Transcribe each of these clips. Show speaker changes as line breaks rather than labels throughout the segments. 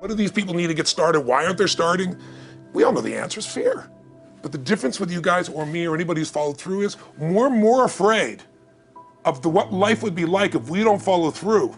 What do these people need to get started? Why aren't they starting? We all know the answer is fear. But the difference with you guys or me or anybody who's followed through is we're more afraid of what life would be like if we don't follow through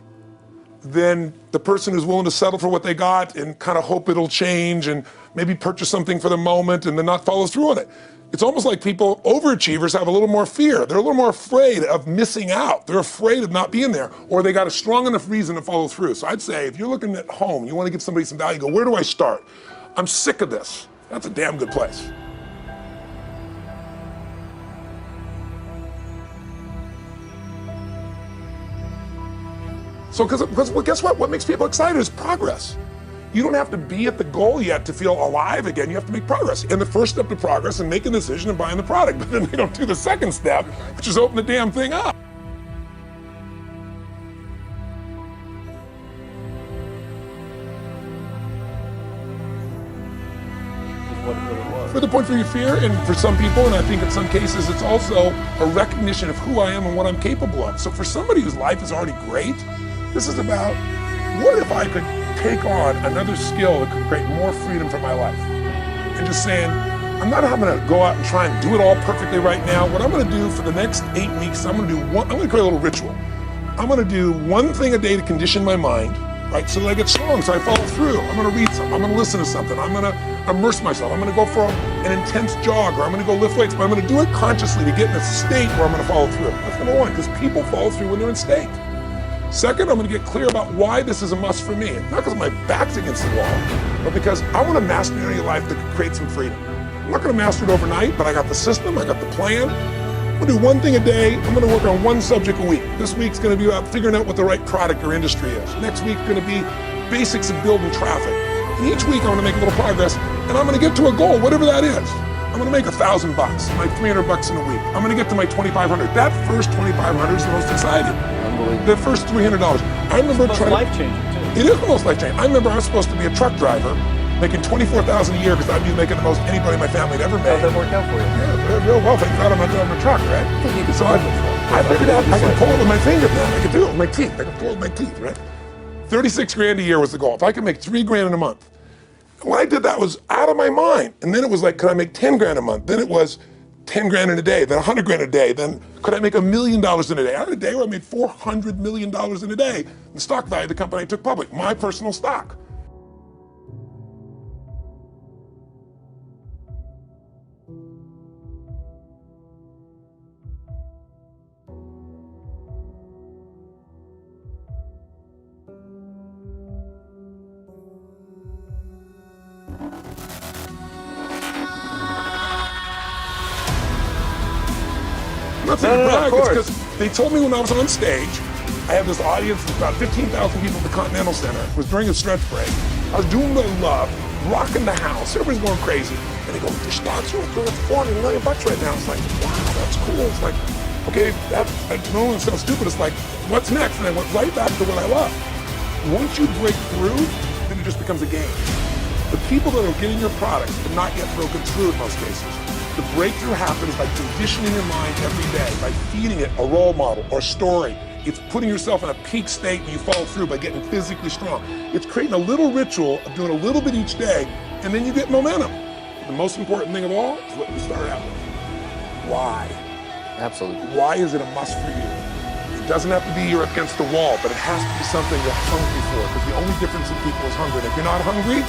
than the person who's willing to settle for what they got and kind of hope it'll change and maybe purchase something for the moment and then not follow through on it. It's almost like people, overachievers, have a little more fear. They're a little more afraid of missing out. They're afraid of not being there, or they got a strong enough reason to follow through. So I'd say if you're looking at home, you want to give somebody some value, go, where do I start? I'm sick of this. That's a damn good place. So, because guess what? What makes people excited is progress. You don't have to be at the goal yet to feel alive again. You have to make progress. And the first step to progress is making a decision and buying the product. But then they don't do the second step, which is open the damn thing up. For the point for your fear, and for some people, and I think in some cases, it's also a recognition of who I am and what I'm capable of. So for somebody whose life is already great, this is about, what if I could take on another skill that could create more freedom for my life? And just saying, I'm not having to go out and try and do it all perfectly right now. What I'm gonna do for the next 8 weeks, I'm gonna create a little ritual. I'm gonna do one thing a day to condition my mind, right? So that I get strong, so I follow through. I'm gonna read something, I'm gonna listen to something, I'm gonna immerse myself, I'm gonna go for an intense jog, or I'm gonna go lift weights, but I'm gonna do it consciously to get in a state where I'm gonna follow through. That's number one, because people follow through when they're in state. Second, I'm gonna get clear about why this is a must for me. Not because my back's against the wall, but because I wanna master an area of life that could create some freedom. I'm not gonna master it overnight, but I got the system, I got the plan. I'm gonna do one thing a day. I'm gonna work on one subject a week. This week's gonna be about figuring out what the right product or industry is. Next week's gonna be basics of building traffic. And each week I'm gonna make a little progress, and I'm gonna get to a goal, whatever that is. I'm gonna make $1,000, my $300 in a week. I'm gonna get to my $2,500. That first $2,500 is the most exciting. The first $300. I remember
it's
trying.
Life-changing too.
It is the most life-changing. I remember I was supposed to be a truck driver, making $24,000 a year because I'd be making the most anybody in my family had ever made.
How'd that work out for you?
Yeah, real well. Thank God I'm not driving a truck, right? So I figured out I could pull it with my finger now. I could do it with my teeth. I could pull it with my teeth, right? 36 grand a year was the goal. If I could make 3 grand in a month. When I did that, I was out of my mind. And then it was like, could I make 10 grand a month? Then it was 10 grand in a day, then 100 grand a day. Then could I make $1 million in a day? I had a day where I made $400 million in a day. The stock value of the company I took public, my personal stock. Of course. Because they told me when I was on stage, I had this audience of about 15,000 people at the Continental Center. It was during a stretch break. I was doing what I loved, rocking the house. Everybody's going crazy. And they go, your stock's worth $400 million right now. It's like, wow, that's cool. It's like, okay, I don't want to sound stupid. It's like, what's next? And I went right back to what I love. Once you break through, then it just becomes a game. The people that are getting your products have not yet broken through in most cases. The breakthrough happens by conditioning your mind every day, by feeding it a role model or story. It's putting yourself in a peak state when you follow through by getting physically strong. It's creating a little ritual of doing a little bit each day, and then you get momentum. The most important thing of all is what you start out with. Why?
Absolutely.
Why is it a must for you? It doesn't have to be you're against the wall, but it has to be something you're hungry for, because the only difference in people is hunger. And if you're not hungry,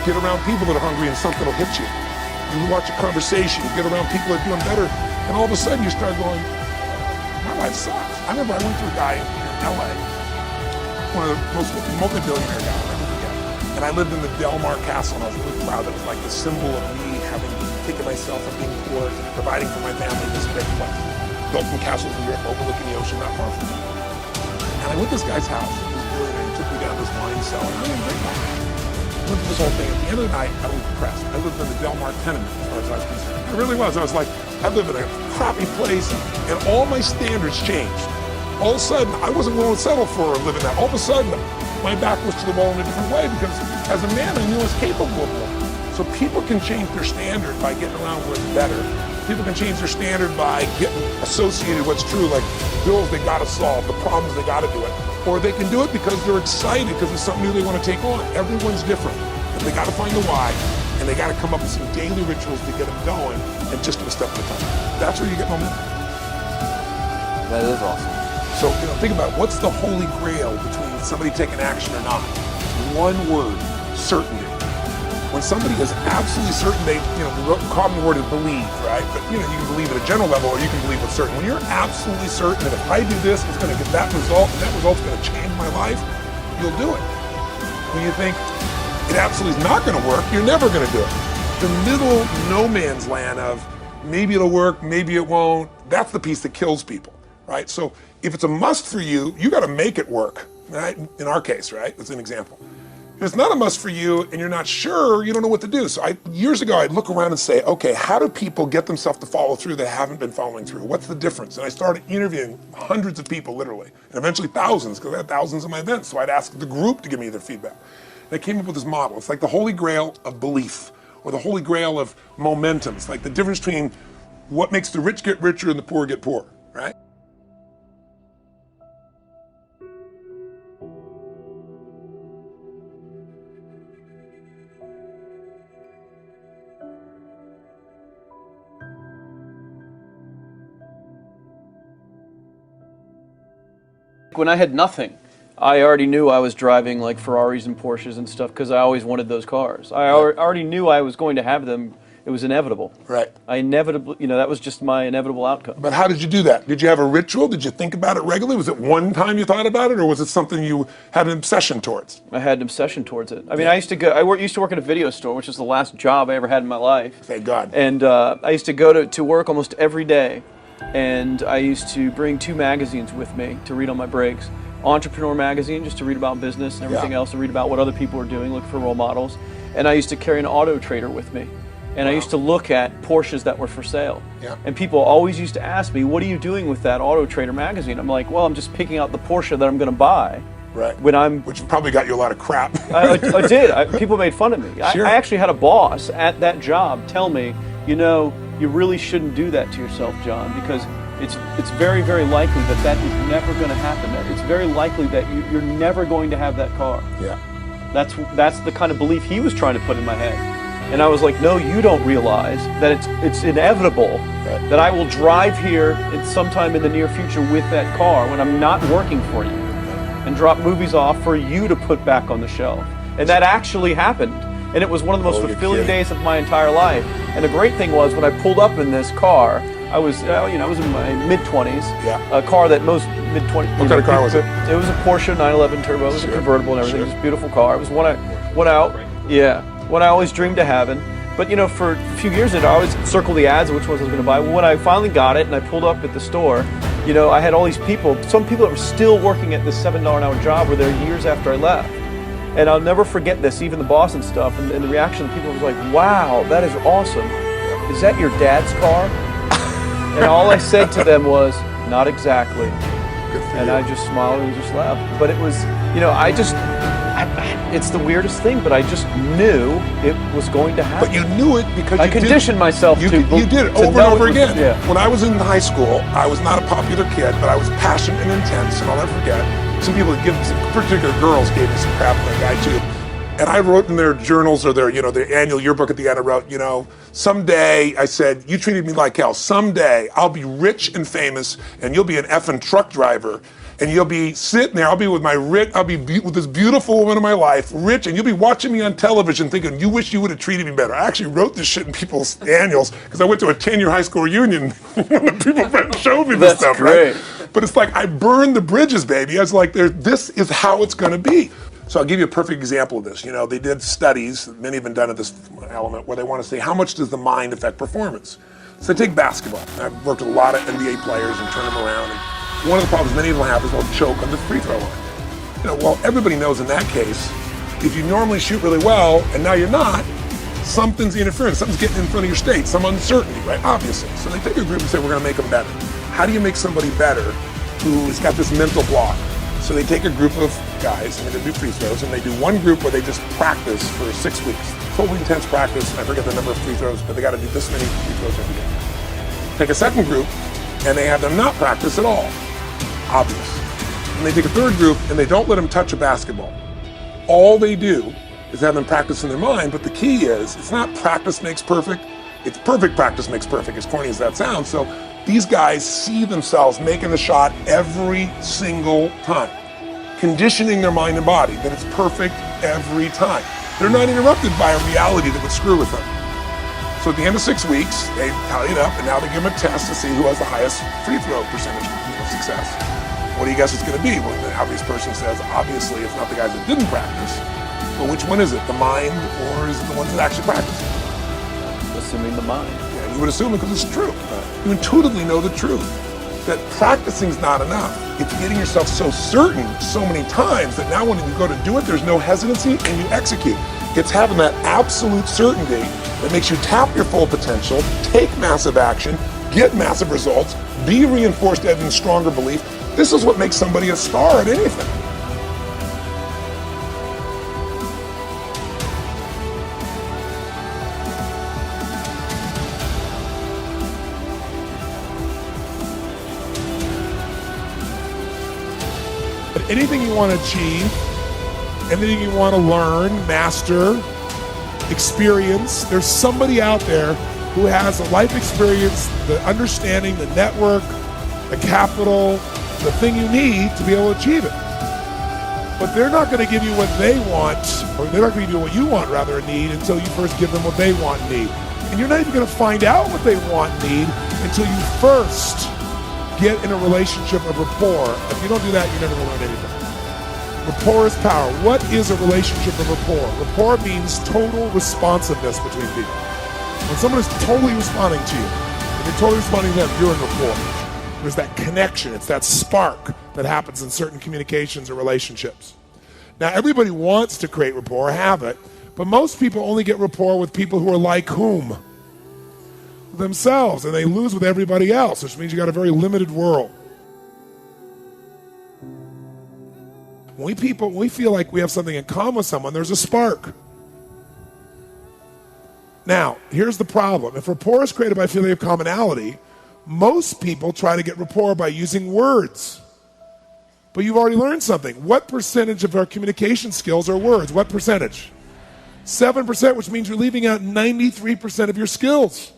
get around people that are hungry and something will hit you. You watch a conversation, you get around people that are doing better, and all of a sudden you start going, my life sucks. I remember I went to a guy in LA, one of the most multi-billionaire guys I ever forget. And I lived in the Del Mar Castle, and I was really proud. That was like the symbol of me having taken myself from being poor, providing for my family in this great place. Built some castles in Europe overlooking the ocean, not far from me. And I went to this guy's house, he was billionaire, he took me down to this wine cellar, and I was great guy. Went through this whole thing. At the end of the night, I was depressed. I lived in the Del Mar tenement, as far as I was concerned. I really was. I was like, I lived in a crappy place, and all my standards changed. All of a sudden, I wasn't willing to settle for living that. All of a sudden, my back was to the wall in a different way, because as a man, I knew I was capable of more. So people can change their standard by getting around what's better. People can change their standard by getting associated with what's true, like bills they gotta solve, the problems they gotta do it. or they can do it because they're excited because it's something new they want to take on. Everyone's different. But they got to find the why, and they got to come up with some daily rituals to get them going, and just do a step at a time. That's where you get momentum.
That is awesome.
So, think about what's the holy grail between somebody taking action or not. One word: certainty. When somebody is absolutely certain, the common word is believe, right? But you can believe at a general level, or you can believe with certain. When you're absolutely certain that if I do this, it's going to get that result, and that result's going to change my life, you'll do it. When you think it absolutely is not going to work, you're never going to do it. The middle no man's land of maybe it'll work, maybe it won't, that's the piece that kills people, right? So if it's a must for you, you got to make it work, right? In our case, right? That's an example. If it's not a must for you and you're not sure, you don't know what to do. So years ago, I'd look around and say, okay, how do people get themselves to follow through that haven't been following through? What's the difference? And I started interviewing hundreds of people, literally, and eventually thousands, because I had thousands of my events. So I'd ask the group to give me their feedback. And I came up with this model. It's like the holy grail of belief, or the holy grail of momentum. It's like the difference between what makes the rich get richer and the poor get poorer, right?
When I had nothing, I already knew I was driving like Ferraris and Porsches and stuff because I always wanted those cars. I already knew I was going to have them. It was inevitable.
Right.
I inevitably, that was just my inevitable outcome.
But how did you do that? Did you have a ritual? Did you think about it regularly? Was it one time you thought about it, or was it something you had an obsession towards?
I had an obsession towards it. I mean, I used to work at a video store, which is the last job I ever had in my life.
Thank God.
And I used to go to work almost every day, and I used to bring 2 magazines with me to read on my breaks. Entrepreneur magazine, just to read about business and everything else, and read about what other people are doing, look for role models. And I used to carry an auto trader with me. And I used to look at Porsches that were for sale. Yeah. And people always used to ask me, what are you doing with that Auto Trader magazine? I'm like, well, I'm just picking out the Porsche that I'm going to buy.
Right.
Which
probably got you a lot of crap.
I did. People made fun of me. Sure. I actually had a boss at that job tell me, you really shouldn't do that to yourself, John, because it's very, very likely that is never going to happen. It's very likely that you're never going to have that car.
Yeah.
That's the kind of belief he was trying to put in my head. And I was like, no, you don't realize that it's inevitable that I will drive here sometime in the near future with that car when I'm not working for you and drop movies off for you to put back on the shelf. And that actually happened. And it was one of the most fulfilling days of my entire life. And the great thing was when I pulled up in this car, I was in my mid-20s. Yeah. A car that most mid-20s.
What kind of car was it?
It was a Porsche 911 Turbo. It was a convertible and everything. It was a beautiful car. It was one I always dreamed of having. But for a few years I always circled the ads of which ones I was going to buy. When I finally got it and I pulled up at the store, I had all these people, some people that were still working at this $7 an hour job were there years after I left. And I'll never forget this, even the boss and stuff, and the reaction of people was like, wow, that is awesome. Is that your dad's car? And all I said to them was, not exactly. And I just smiled and just laughed. But it was, it's the weirdest thing, but I just knew it was going to happen.
But you knew it because
I conditioned myself to
you did it over and over again.
Yeah.
When I was in high school, I was not a popular kid, but I was passionate and intense, and I'll never forget. Some people, particular girls, gave me some crap on that guy too. And I wrote in their journals or their annual yearbook at the end, I wrote, someday, I said, you treated me like hell. Someday I'll be rich and famous, and you'll be an effing truck driver. And you'll be sitting there, I'll be with with this beautiful woman of my life, rich, and you'll be watching me on television thinking, you wish you would have treated me better. I actually wrote this shit in people's annuals because I went to a 10-year high school reunion when the people showed me this stuff,
great.
Right? But it's like, I burned the bridges, baby. I was like, this is how it's gonna be. So I'll give you a perfect example of this. They did studies, many have been done at this element, where they want to say, how much does the mind affect performance? So take basketball. I've worked with a lot of NBA players and turned them around. And one of the problems many of them have is they'll choke on the free throw line. Well, everybody knows in that case, if you normally shoot really well and now you're not, something's interfering, something's getting in front of your state, some uncertainty, right? Obviously. So they take a group and say, we're going to make them better. How do you make somebody better who's got this mental block? So they take a group of guys and they're going to do free throws, and they do one group where they just practice for 6 weeks. Totally intense practice. I forget the number of free throws, but they got to do this many free throws every day. Take a second group, and they have them not practice at all. Obvious. and they take a third group and they don't let them touch a basketball. All they do is have them practice in their mind, but the key is, it's not practice makes perfect, it's perfect practice makes perfect, as corny as that sounds. So these guys see themselves making the shot every single time, conditioning their mind and body that it's perfect every time. They're not interrupted by a reality that would screw with them. So at the end of 6 weeks, they tally it up, and now they give them a test to see who has the highest free throw percentage of success. What do you guess it's going to be? Well, the obvious person says, obviously, it's not the guys that didn't practice. But which one is it? The mind, or is it the ones that actually practice?
Assuming the mind.
Yeah, you would assume it because it's true. You intuitively know the truth. That practicing is not enough. It's getting yourself so certain so many times that now when you go to do it, there's no hesitancy and you execute. It's having that absolute certainty that makes you tap your full potential, take massive action, get massive results, be reinforced in stronger belief. This is what makes somebody a star at anything. But anything you want to achieve, anything you want to learn, master, experience, there's somebody out there who has a life experience, the understanding, the network, the capital, the thing you need to be able to achieve it. But they're not going to give you what they want, or they're not going to give you what you want, rather, and need, until you first give them what they want and need. And you're not even going to find out what they want and need until you first get in a relationship of rapport. If you don't do that, you're never going to learn anything. Rapport is power. What is a relationship of rapport? Rapport means total responsiveness between people. When someone is totally responding to you, and you're totally responding to them, you're in rapport. There's that connection. It's that spark that happens in certain communications or relationships. Now, everybody wants to create rapport, have it, but most people only get rapport with people who are like whom? Themselves, and they lose with everybody else, which means you got a very limited world. When we feel like we have something in common with someone, there's a spark. Now, here's the problem. If rapport is created by feeling of commonality, most people try to get rapport by using words. But you've already learned something. What percentage of our communication skills are words? What percentage? 7%, which means you're leaving out 93% of your skills,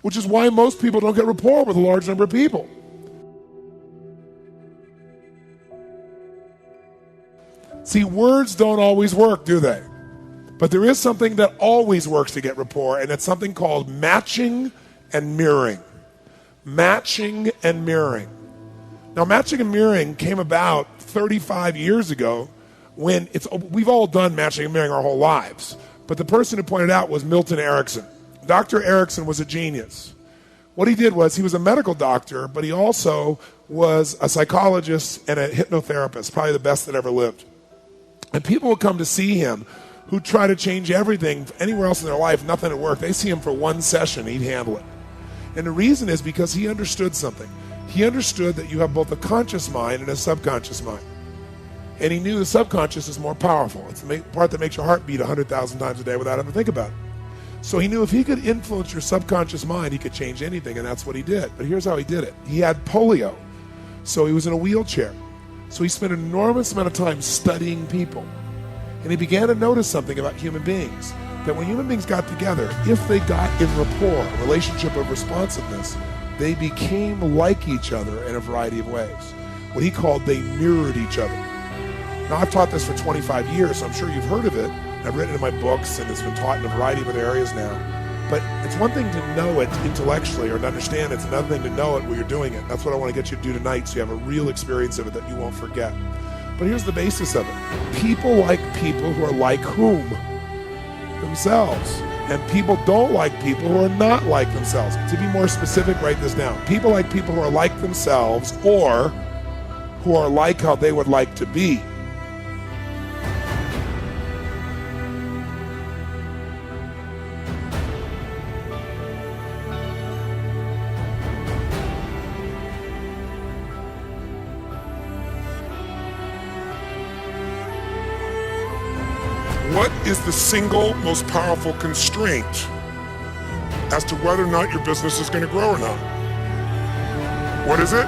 which is why most people don't get rapport with a large number of people. See, words don't always work, do they? But there is something that always works to get rapport, and it's something called matching and mirroring. Matching and mirroring. Now, matching and mirroring came about 35 years ago when we've all done matching and mirroring our whole lives. But the person who pointed out was Milton Erickson. Dr. Erickson was a genius. What he did was he was a medical doctor, but he also was a psychologist and a hypnotherapist, probably the best that ever lived. And people would come to see him who try to change everything anywhere else in their life, nothing would work. They see him for one session, he'd handle it. And the reason is because he understood something. He understood that you have both a conscious mind and a subconscious mind. And he knew the subconscious is more powerful. It's the part that makes your heart beat 100,000 times a day without having to think about it. So he knew if he could influence your subconscious mind, he could change anything, and that's what he did. But here's how he did it. He had polio, so he was in a wheelchair. So he spent an enormous amount of time studying people. And he began to notice something about human beings, that when human beings got together, if they got in rapport, a relationship of responsiveness, they became like each other in a variety of ways. What he called, they mirrored each other. Now, I've taught this for 25 years, so I'm sure you've heard of it. I've written it in my books, and it's been taught in a variety of other areas now. But it's one thing to know it intellectually or to understand it. It's another thing to know it while you're doing it. That's what I want to get you to do tonight, so you have a real experience of it that you won't forget. But here's the basis of it. People like people who are like whom? Themselves. And people don't like people who are not like themselves. To be more specific, write this down. People like people who are like themselves, or who are like how they would like to be. What is the single most powerful constraint as to whether or not your business is going to grow or not? What is it?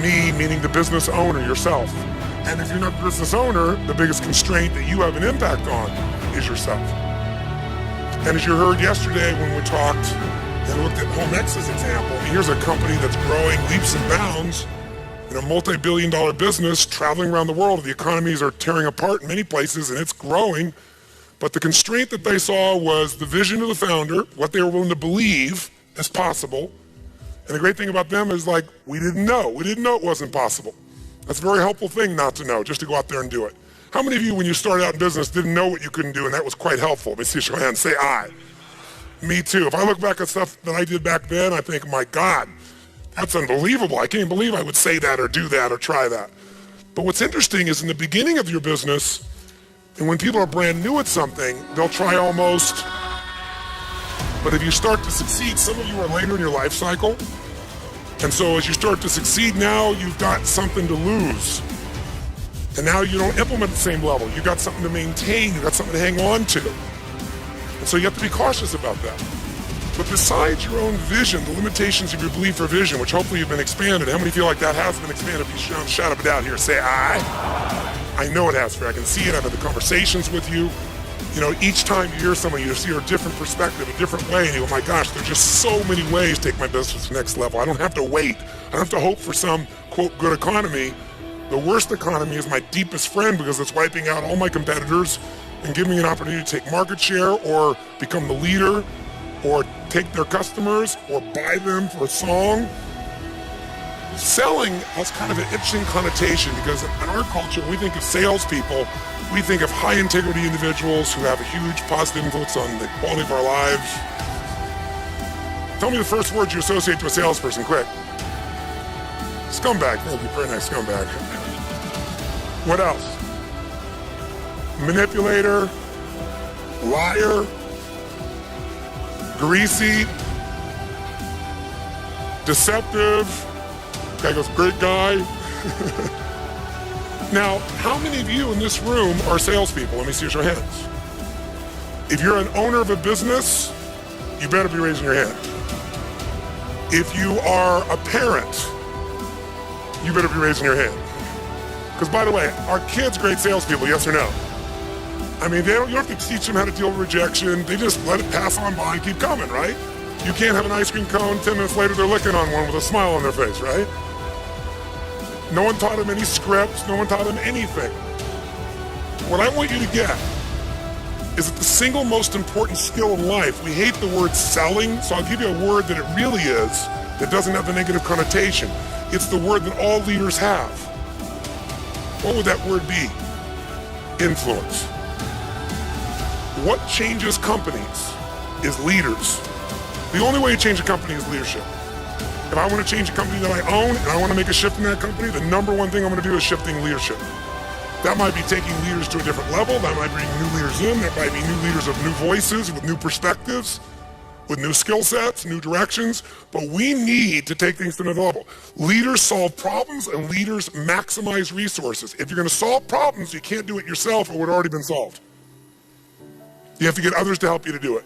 Me, meaning the business owner, yourself. And if you're not the business owner, the biggest constraint that you have an impact on is yourself. And as you heard yesterday when we talked and looked at HomeX's example, here's a company that's growing leaps and bounds in a multi-billion-dollar business, traveling around the world. The economies are tearing apart in many places, and it's growing. But the constraint that they saw was the vision of the founder, what they were willing to believe is possible. And the great thing about them is, like, we didn't know. We didn't know it wasn't possible. That's a very helpful thing not to know, just to go out there and do it. How many of you, when you started out in business, didn't know what you couldn't do, and that was quite helpful? Let me see your hand. Say I. Me too. If I look back at stuff that I did back then, I think, my God, that's unbelievable. I can't believe I would say that or do that or try that. But what's interesting is in the beginning of your business, and when people are brand new at something, they'll try almost. But if you start to succeed, some of you are later in your life cycle. And so as you start to succeed now, you've got something to lose. And now you don't implement at the same level. You've got something to maintain. You've got something to hang on to. And so you have to be cautious about that. But besides your own vision, the limitations of your belief for vision, which hopefully have been expanded, how many feel like that has been expanded? If you shout it out here, say I know it has, I can see it. I've had the conversations with you. You know, each time you hear someone, you see a different perspective, a different way, and you go, my gosh, there's just so many ways to take my business to the next level. I don't have to wait. I don't have to hope for some, quote, good economy. The worst economy is my deepest friend because it's wiping out all my competitors and giving me an opportunity to take market share or become the leader or take their customers or buy them for a song. Selling has kind of an interesting connotation because in our culture, we think of salespeople, we think of high integrity individuals who have a huge positive influence on the quality of our lives. Tell me the first words you associate to a salesperson, quick. Scumbag. Thank you, very nice, scumbag. What else? Manipulator, liar, greasy, deceptive. Guy goes, great guy. Now, how many of you in this room are salespeople? Let me see your hands. If you're an owner of a business, you better be raising your hand. If you are a parent, you better be raising your hand. Because by the way, are kids great salespeople, yes or no? I mean, you don't have to teach them how to deal with rejection. They just let it pass on by and keep coming, right? You can't have an ice cream cone, 10 minutes later they're licking on one with a smile on their face, right? No one taught them any scripts, no one taught them anything. What I want you to get is that the single most important skill in life, we hate the word selling, so I'll give you a word that it really is, that doesn't have the negative connotation. It's the word that all leaders have. What would that word be? Influence. What changes companies is leaders. The only way to change a company is leadership. If I want to change a company that I own and I want to make a shift in that company, the number one thing I'm going to do is shifting leadership. That might be taking leaders to a different level. That might bring new leaders in. That might be new leaders of new voices, with new perspectives, with new skill sets, new directions. But we need to take things to another level. Leaders solve problems and leaders maximize resources. If you're going to solve problems, you can't do it yourself or it would already been solved. You have to get others to help you to do it.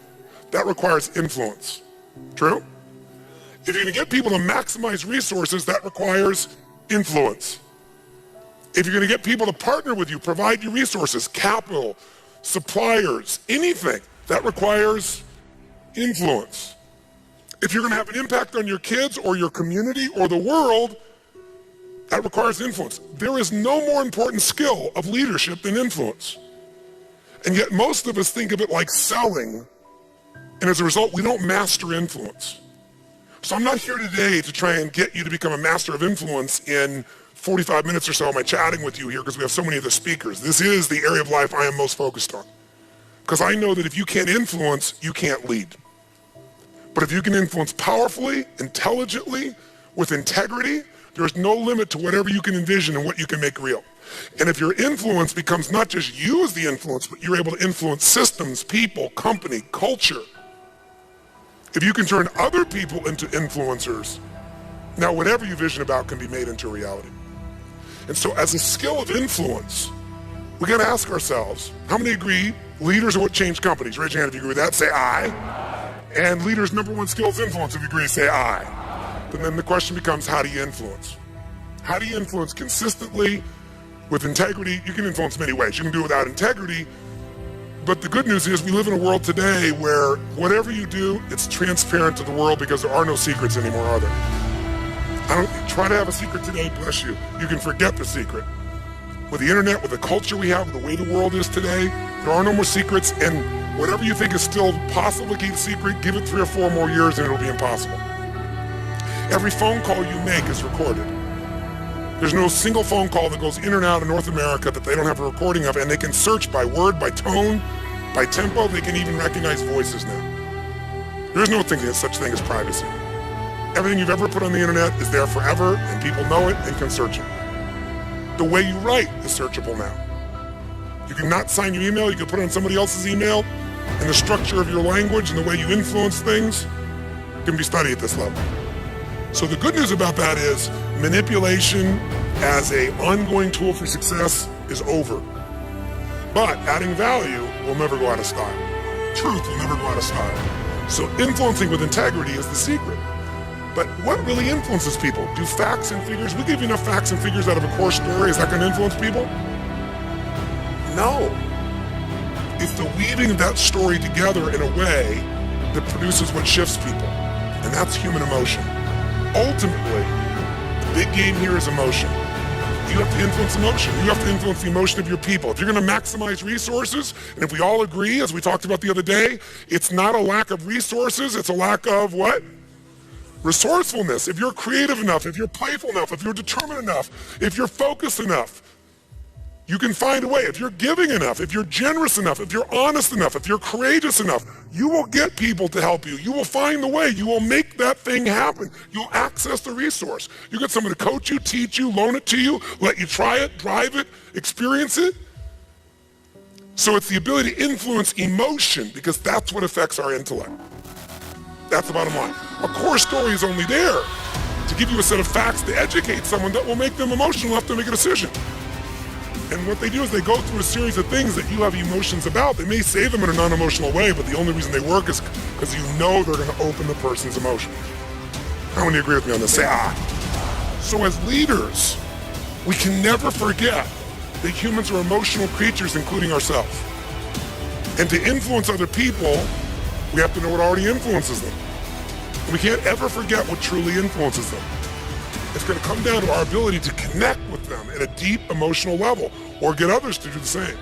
That requires influence. True? If you're going to get people to maximize resources, that requires influence. If you're going to get people to partner with you, provide you resources, capital, suppliers, anything, that requires influence. If you're going to have an impact on your kids or your community or the world, that requires influence. There is no more important skill of leadership than influence. And yet most of us think of it like selling, and as a result, we don't master influence. So I'm not here today to try and get you to become a master of influence in 45 minutes or so. Am I chatting with you here because we have so many of the speakers. This is the area of life I am most focused on. Because I know that if you can't influence, you can't lead. But if you can influence powerfully, intelligently, with integrity, there's no limit to whatever you can envision and what you can make real. And if your influence becomes not just you as the influence, but you're able to influence systems, people, company, culture. If you can turn other people into influencers, now whatever you vision about can be made into reality. And so as a skill of influence, we got to ask ourselves, how many agree leaders are what change companies? Raise your hand if you agree with that, say aye. And leaders' number one skill is influence. If you agree, say aye. But then the question becomes, how do you influence? How do you influence consistently with integrity? You can influence many ways. You can do it without integrity. But the good news is we live in a world today where whatever you do, it's transparent to the world because there are no secrets anymore, are there? Try to have a secret today, bless you. You can forget the secret. With the internet, with the culture we have, with the way the world is today, there are no more secrets, and whatever you think is still possible to keep a secret, give it 3 or 4 more years and it'll be impossible. Every phone call you make is recorded. There's no single phone call that goes in and out of North America that they don't have a recording of, and they can search by word, by tone, by tempo. They can even recognize voices now. There's no such thing as privacy. Everything you've ever put on the internet is there forever, and people know it and can search it. The way you write is searchable now. You can not sign your email, you can put it on somebody else's email, and the structure of your language and the way you influence things can be studied at this level. So the good news about that is manipulation as an ongoing tool for success is over. But adding value will never go out of style. Truth will never go out of style. So influencing with integrity is the secret. But what really influences people? Do facts and figures? We give you enough facts and figures out of a core story. Is that going to influence people? No. It's the weaving of that story together in a way that produces what shifts people. And that's human emotion. Ultimately, the big game here is emotion. You have to influence emotion. You have to influence the emotion of your people. If you're going to maximize resources, and if we all agree, as we talked about the other day, it's not a lack of resources, it's a lack of what? Resourcefulness. If you're creative enough, if you're playful enough, if you're determined enough, if you're focused enough, you can find a way. If you're giving enough, if you're generous enough, if you're honest enough, if you're courageous enough, you will get people to help you. You will find the way. You will make that thing happen. You'll access the resource. You get someone to coach you, teach you, loan it to you, let you try it, drive it, experience it. So it's the ability to influence emotion because that's what affects our intellect. That's the bottom line. A core story is only there to give you a set of facts to educate someone that will make them emotional enough to make a decision. And what they do is they go through a series of things that you have emotions about. They may say them in a non-emotional way, but the only reason they work is because you know they're going to open the person's emotion. How many agree with me on this? Say, So as leaders, we can never forget that humans are emotional creatures, including ourselves. And to influence other people, we have to know what already influences them. We can't ever forget what truly influences them. It's going to come down to our ability to connect with them at a deep emotional level or get others to do the same.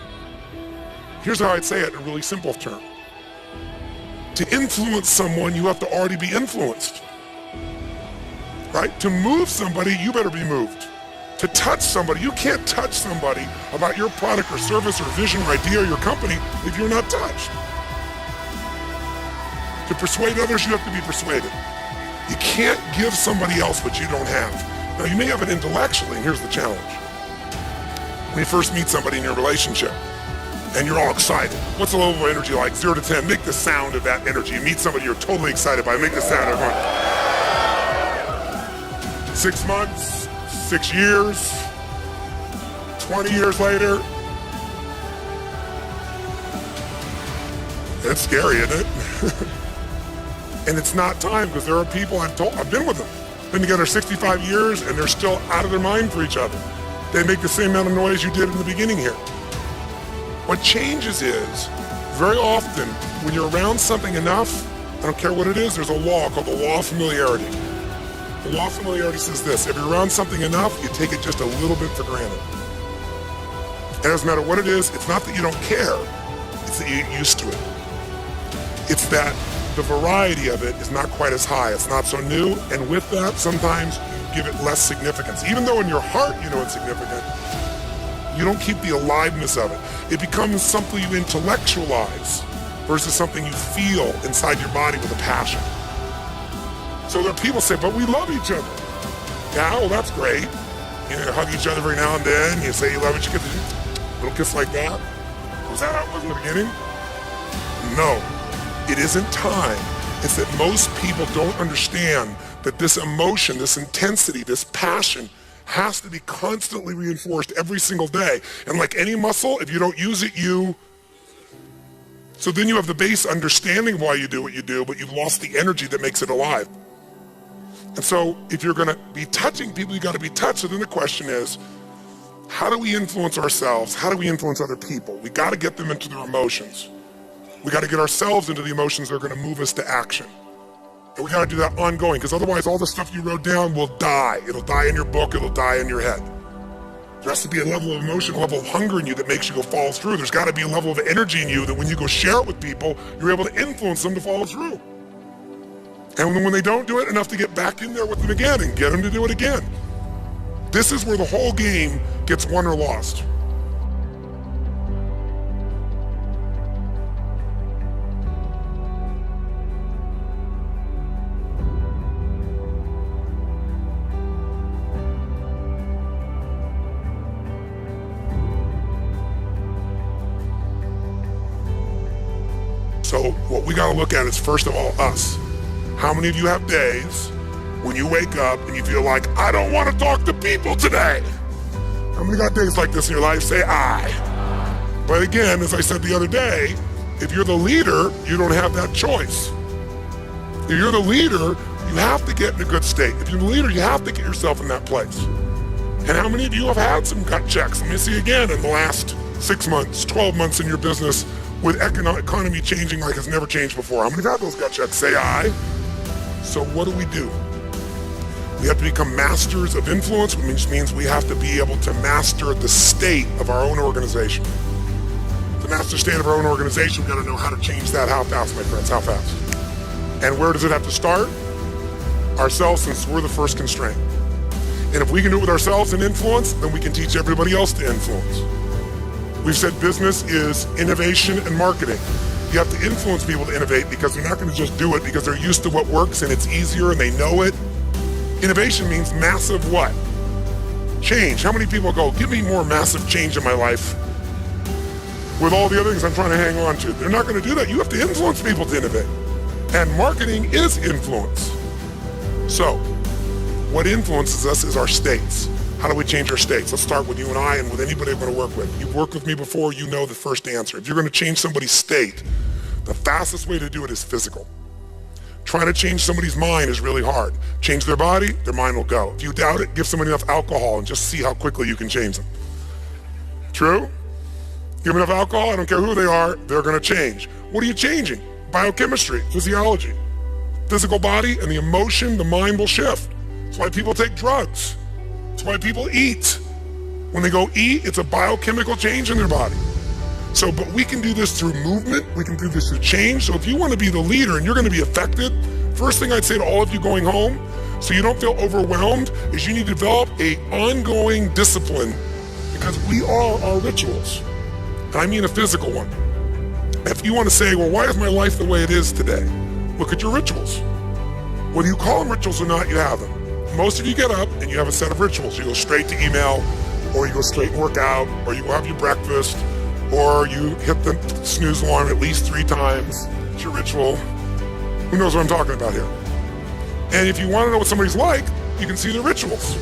Here's how I'd say it in a really simple term. To influence someone, you have to already be influenced. Right? To move somebody, you better be moved. To touch somebody, you can't touch somebody about your product or service or vision or idea or your company if you're not touched. To persuade others, you have to be persuaded. You can't give somebody else what you don't have. Now, you may have it intellectually, and here's the challenge. When you first meet somebody in your relationship, and you're all excited, what's the level of energy like? 0 to 10, make the sound of that energy. You meet somebody you're totally excited by, make the sound of it. 6 months, 6 years, 20 years later. It's scary, isn't it? And it's not time, because there are people I've been with them, been together 65 years, and they're still out of their mind for each other. They make the same amount of noise you did in the beginning here. What changes is, very often, when you're around something enough, I don't care what it is, there's a law called the law of familiarity. The law of familiarity says this: if you're around something enough, you take it just a little bit for granted. And it doesn't matter what it is, it's not that you don't care, it's that you get used to it. It's that the variety of it is not quite as high. It's not so new, and with that, sometimes you give it less significance. Even though in your heart you know it's significant, you don't keep the aliveness of it. It becomes something you intellectualize versus something you feel inside your body with a passion. So there are people say, but we love each other. Yeah, well, that's great. You know, hug each other every now and then. You say you love each other. A little kiss like that. Was that how it was in the beginning? No. It isn't time. It's that most people don't understand that this emotion, this intensity, this passion has to be constantly reinforced every single day. And like any muscle, if you don't use it, So then you have the base understanding why you do what you do, but you've lost the energy that makes it alive. And so if you're going to be touching people, you got to be touched. So then the question is, how do we influence ourselves? How do we influence other people? We got to get them into their emotions. We got to get ourselves into the emotions that are going to move us to action. And we got to do that ongoing, because otherwise all the stuff you wrote down will die. It'll die in your book. It'll die in your head. There has to be a level of emotion, a level of hunger in you that makes you go follow through. There's got to be a level of energy in you that when you go share it with people, you're able to influence them to follow through. And when they don't do it, enough to get back in there with them again and get them to do it again. This is where the whole game gets won or lost. So what we got to look at is, first of all, us. How many of you have days when you wake up and you feel like, I don't want to talk to people today? How many got days like this in your life? Say I. But again, as I said the other day, if you're the leader, you don't have that choice. If you're the leader, you have to get in a good state. If you're the leader, you have to get yourself in that place. And how many of you have had some gut checks? Let me see again in the last 6 months, 12 months in your business with economy changing like it's never changed before. How many have had those gut checks? Say I. So what do? We have to become masters of influence, which means we have to be able to master the state of our own organization. To master the state of our own organization, we've got to know how to change that. How fast, my friends? How fast? And where does it have to start? Ourselves, since we're the first constraint. And if we can do it with ourselves and influence, then we can teach everybody else to influence. We've said business is innovation and marketing. You have to influence people to innovate, because they're not going to just do it because they're used to what works and it's easier and they know it. Innovation means massive what? Change. How many people go, give me more massive change in my life with all the other things I'm trying to hang on to? They're not going to do that. You have to influence people to innovate. And marketing is influence. So, what influences us is our states. How do we change our states? Let's start with you and I and with anybody I'm going to work with. You've worked with me before, you know the first answer. If you're going to change somebody's state, the fastest way to do it is physical. Trying to change somebody's mind is really hard. Change their body, their mind will go. If you doubt it, give somebody enough alcohol and just see how quickly you can change them. True? Give them enough alcohol, I don't care who they are, they're going to change. What are you changing? Biochemistry, physiology. Physical body and the emotion, the mind will shift. That's why people take drugs. That's why people eat. When they go eat, it's a biochemical change in their body. So, but we can do this through movement. We can do this through change. So if you want to be the leader and you're going to be affected, first thing I'd say to all of you going home, so you don't feel overwhelmed, is you need to develop an ongoing discipline, because we are our rituals. And I mean a physical one. If you want to say, well, why is my life the way it is today? Look at your rituals. Whether you call them rituals or not, you have them. Most of you get up and you have a set of rituals. You go straight to email, or you go straight and work out, or you go have your breakfast, or you hit the snooze alarm at least 3 times. It's your ritual. Who knows what I'm talking about here? And if you want to know what somebody's like, you can see their rituals.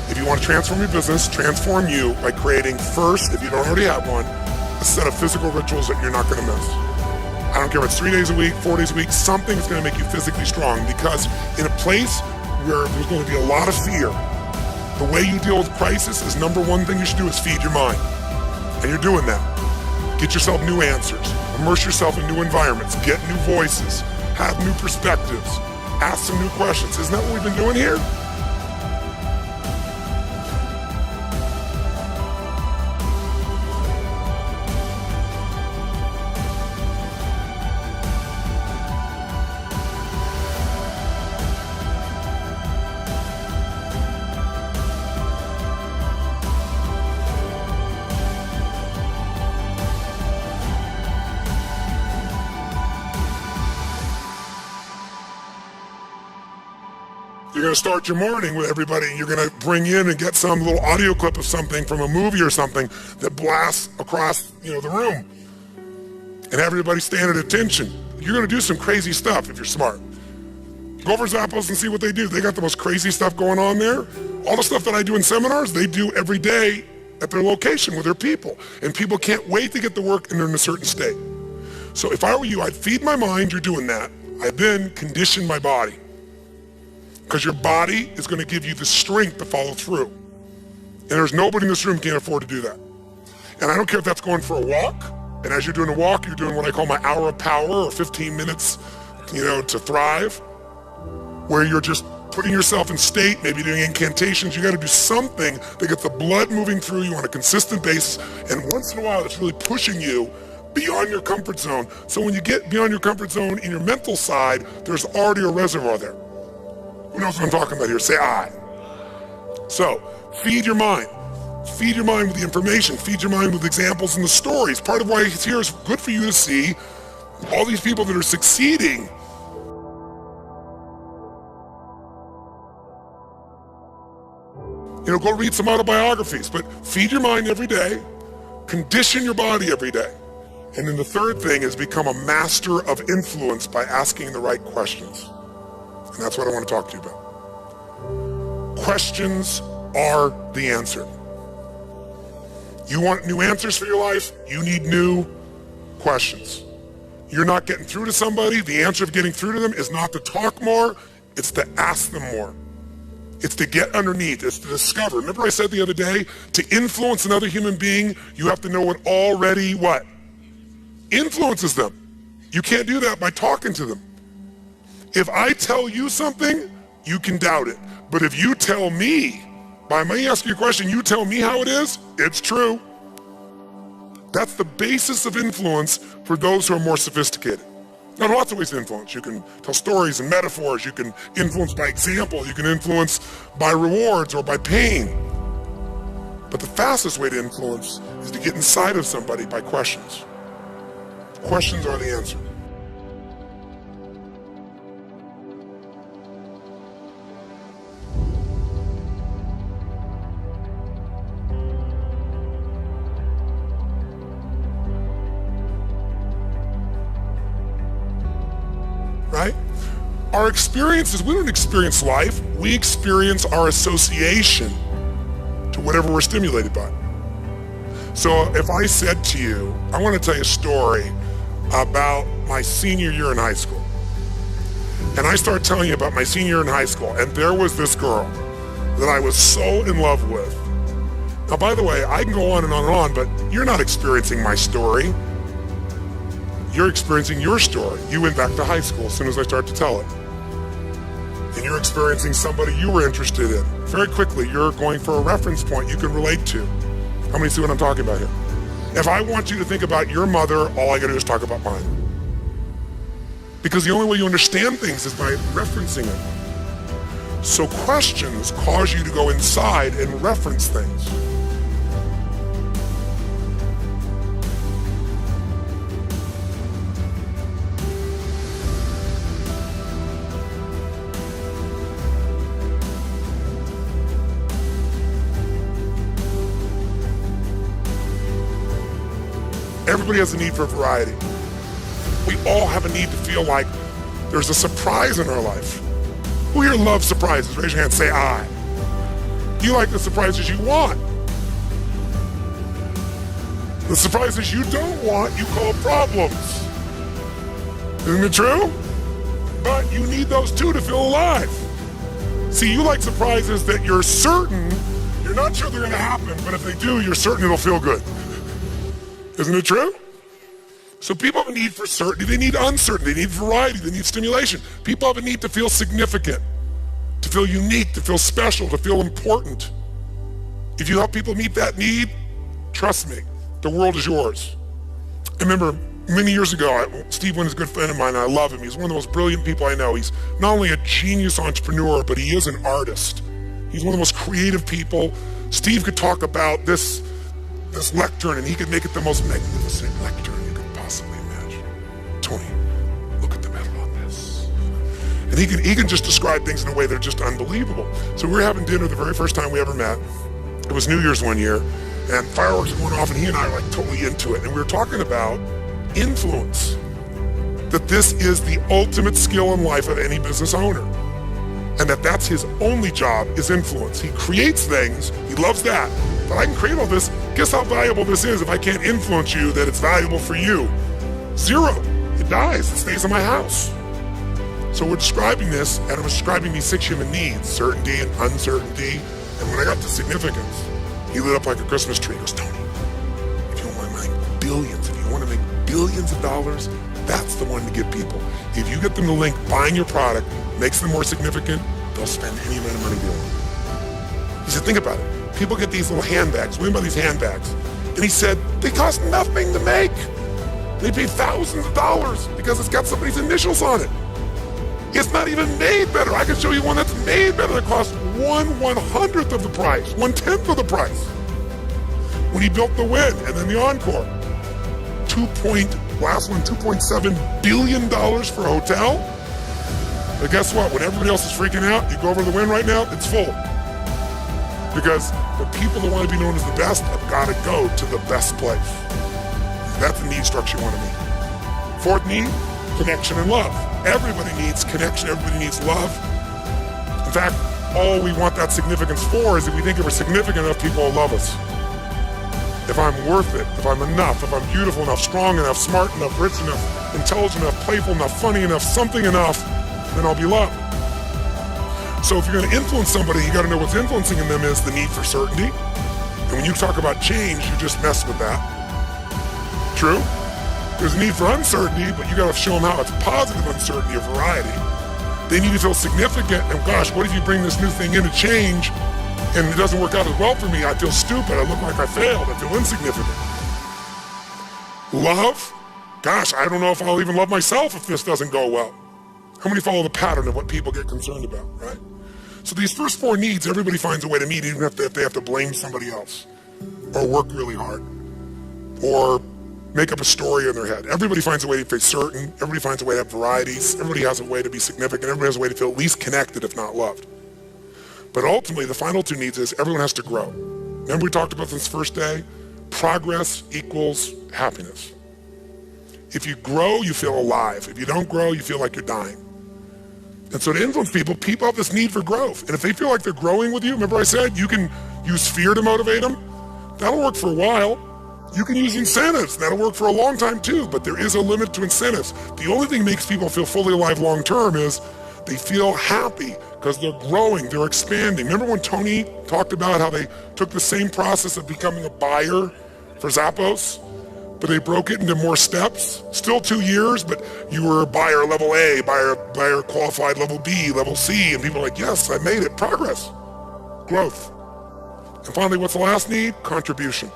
If you want to transform your business, transform you by creating first, if you don't already have one, a set of physical rituals that you're not going to miss. I don't care if it's 3 days a week, 4 days a week, something's going to make you physically strong, because in a place where there's going to be a lot of fear, the way you deal with crisis is number one thing you should do is feed your mind. And you're doing that. Get yourself new answers. Immerse yourself in new environments. Get new voices. Have new perspectives. Ask some new questions. Isn't that what we've been doing here? You're going to start your morning with everybody. You're going to bring in and get some little audio clip of something from a movie or something that blasts across, the room. And have everybody stand at attention. You're going to do some crazy stuff if you're smart. Go over Zappos and see what they do. They got the most crazy stuff going on there. All the stuff that I do in seminars, they do every day at their location with their people. And people can't wait to get to work and they're in a certain state. So if I were you, I'd feed my mind, you're doing that. I then condition my body. Because your body is going to give you the strength to follow through. And there's nobody in this room can afford to do that. And I don't care if that's going for a walk. And as you're doing a walk, you're doing what I call my hour of power, or 15 minutes, to thrive. Where you're just putting yourself in state, maybe doing incantations. You got to do something to get the blood moving through you on a consistent basis. And once in a while, it's really pushing you beyond your comfort zone. So when you get beyond your comfort zone in your mental side, there's already a reservoir there. Who knows what I'm talking about here? Say I. So feed your mind. Feed your mind with the information. Feed your mind with examples and the stories. Part of why it's here is good for you to see all these people that are succeeding. Go read some autobiographies, but feed your mind every day, condition your body every day. And then the third thing is become a master of influence by asking the right questions. And that's what I want to talk to you about. Questions are the answer. You want new answers for your life? You need new questions. You're not getting through to somebody. The answer of getting through to them is not to talk more, it's to ask them more. It's to get underneath, it's to discover. Remember I said the other day, to influence another human being, you have to know what already what? Influences them. You can't do that by talking to them. If I tell you something, you can doubt it. But if you tell me, by me asking you a question, you tell me how it is, it's true. That's the basis of influence for those who are more sophisticated. Now, there are lots of ways to influence. You can tell stories and metaphors. You can influence by example. You can influence by rewards or by pain. But the fastest way to influence is to get inside of somebody by questions. Questions are the answer. Right? Our experiences, we don't experience life, we experience our association to whatever we're stimulated by. So if I said to you, I want to tell you a story about my senior year in high school. And I start telling you about my senior year in high school, and there was this girl that I was so in love with. Now, by the way, I can go on and on and on, but you're not experiencing my story. You're experiencing your story. You went back to high school as soon as I start to tell it. And you're experiencing somebody you were interested in. Very quickly, you're going for a reference point you can relate to. How many see what I'm talking about here? If I want you to think about your mother, all I gotta do is talk about mine. Because the only way you understand things is by referencing it. So questions cause you to go inside and reference things. Everybody has a need for variety. We all have a need to feel like there's a surprise in our life. Who here loves surprises? Raise your hand, say I. You like the surprises you want. The surprises you don't want, you call problems. Isn't it true? But you need those too to feel alive. See, you like surprises that you're certain, you're not sure they're gonna happen, but if they do, you're certain it'll feel good. Isn't it true? So people have a need for certainty, they need uncertainty, they need variety, they need stimulation. People have a need to feel significant, to feel unique, to feel special, to feel important. If you help people meet that need, trust me, the world is yours. I remember many years ago, Steve Wynn is a good friend of mine, and I love him. He's one of the most brilliant people I know. He's not only a genius entrepreneur, but he is an artist. He's one of the most creative people. Steve could talk about this lectern, and he could make it the most magnificent lectern you could possibly imagine. Tony, look at the metal on this. And he can just describe things in a way that are just unbelievable. So we were having dinner the very first time we ever met. It was New Year's one year, and fireworks were going off, and he and I were like totally into it. And we were talking about influence, that this is the ultimate skill in life of any business owner, and that's his only job is influence. He creates things, he loves that, but I can create all this. Guess how valuable this is if I can't influence you that it's valuable for you? Zero. It dies. It stays in my house. So we're describing this, and I'm describing these 6 human needs, certainty and uncertainty. And when I got to significance, he lit up like a Christmas tree. He goes, Tony, if you want to make billions, if you want to make billions of dollars, that's the one to give people. If you get them to link buying your product, makes them more significant, they'll spend any amount of money doing it. He said, think about it. People get these little handbags. What do you mean by these handbags? And he said, they cost nothing to make. They pay thousands of dollars because it's got somebody's initials on it. It's not even made better. I can show you one that's made better that costs 1/100th of the price, 1/10th of the price. When he built the Win and then the Encore, $2.7 billion for a hotel. But guess what? When everybody else is freaking out, you go over to the Win right now, it's full. Because the people that want to be known as the best have got to go to the best place. That's the need structure you want to meet. 4th need, connection and love. Everybody needs connection, everybody needs love. In fact, all we want that significance for is if we think if we're significant enough, people will love us. If I'm worth it, if I'm enough, if I'm beautiful enough, strong enough, smart enough, rich enough, intelligent enough, playful enough, funny enough, something enough, then I'll be loved. So if you're going to influence somebody, you got to know what's influencing in them is the need for certainty. And when you talk about change, you just mess with that. True? There's a need for uncertainty, but you got to show them how it's positive uncertainty, a variety. They need to feel significant, and gosh, what if you bring this new thing into change and it doesn't work out as well for me? I feel stupid, I look like I failed, I feel insignificant. Love? Gosh, I don't know if I'll even love myself if this doesn't go well. How many follow the pattern of what people get concerned about, right? So these first 4 needs, everybody finds a way to meet, even if they have to blame somebody else, or work really hard, or make up a story in their head. Everybody finds a way to be certain, everybody finds a way to have varieties, everybody has a way to be significant, everybody has a way to feel at least connected, if not loved. But ultimately, the final 2 needs is everyone has to grow. Remember we talked about this first day? Progress equals happiness. If you grow, you feel alive. If you don't grow, you feel like you're dying. And so to influence people have this need for growth. And if they feel like they're growing with you, remember I said you can use fear to motivate them? That'll work for a while. You can use incentives. That'll work for a long time too, but there is a limit to incentives. The only thing that makes people feel fully alive long term is they feel happy because they're growing, they're expanding. Remember when Tony talked about how they took the same process of becoming a buyer for Zappos, but they broke it into more steps? Still 2 years, but you were a buyer level A, buyer qualified level B, level C, and people are like, yes, I made it. Progress, growth. And finally, what's the last need? Contribution.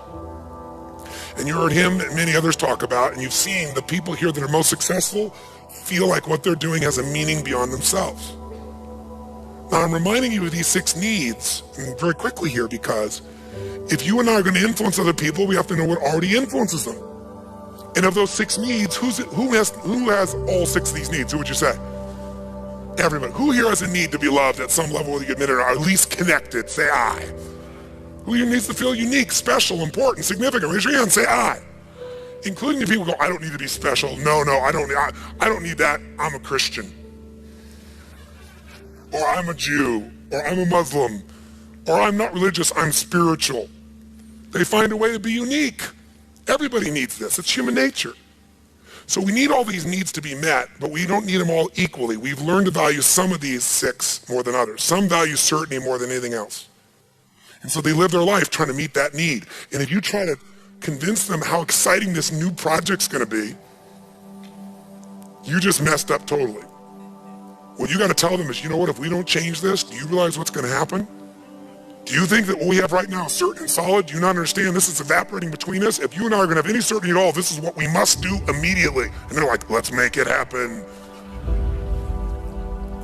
And you heard him and many others talk about, and you've seen the people here that are most successful feel like what they're doing has a meaning beyond themselves. Now, I'm reminding you of these 6 needs and very quickly here because if you and I are going to influence other people, we have to know what already influences them. And of those 6 needs, who has all 6 of these needs? Who would you say? Everybody. Who here has a need to be loved at some level, whether you admit it or at least connected? Say I. Who here needs to feel unique, special, important, significant? Raise your hand, say I. Including the people who go, I don't need to be special. No, I don't need that. I'm a Christian. Or I'm a Jew. Or I'm a Muslim. Or I'm not religious, I'm spiritual. They find a way to be unique. Everybody needs this. It's human nature. So we need all these needs to be met, but we don't need them all equally. We've learned to value some of these 6 more than others. Some value certainty more than anything else. And so they live their life trying to meet that need. And if you try to convince them how exciting this new project's going to be, you just messed up totally. What you got to tell them is, you know what, if we don't change this, do you realize what's going to happen? Do you think that what we have right now is certain and solid? Do you not understand this is evaporating between us? If you and I are going to have any certainty at all, this is what we must do immediately. And they're like, let's make it happen.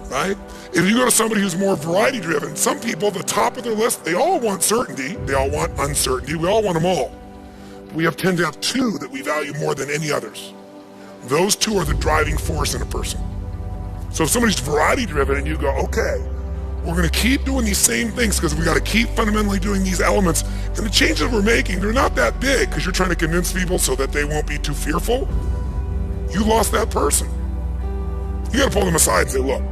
Right? If you go to somebody who's more variety driven, some people, the top of their list, they all want certainty, they all want uncertainty, we all want them all. We tend to have 2 that we value more than any others. Those 2 are the driving force in a person. So if somebody's variety driven and you go, okay, we're going to keep doing these same things because we got to keep fundamentally doing these elements, and the changes we're making, they're not that big because you're trying to convince people so that they won't be too fearful, you lost that person. You got to pull them aside and say, look,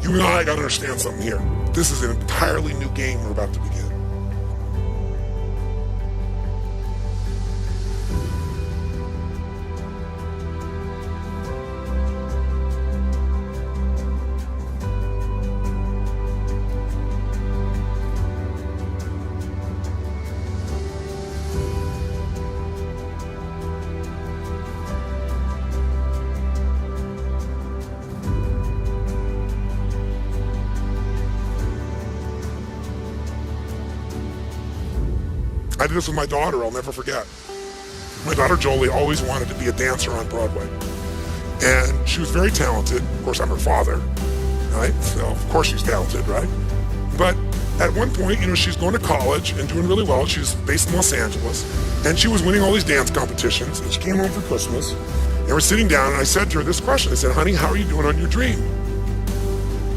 you and I got to understand something here. This is an entirely new game we're about to begin. I did this with my daughter, I'll never forget. My daughter Jolie always wanted to be a dancer on Broadway. And she was very talented. Of course, I'm her father, right? So, of course she's talented, right? But at one point, she's going to college and doing really well. She was based in Los Angeles. And she was winning all these dance competitions. And she came home for Christmas. And we're sitting down, and I said to her this question. I said, honey, how are you doing on your dream?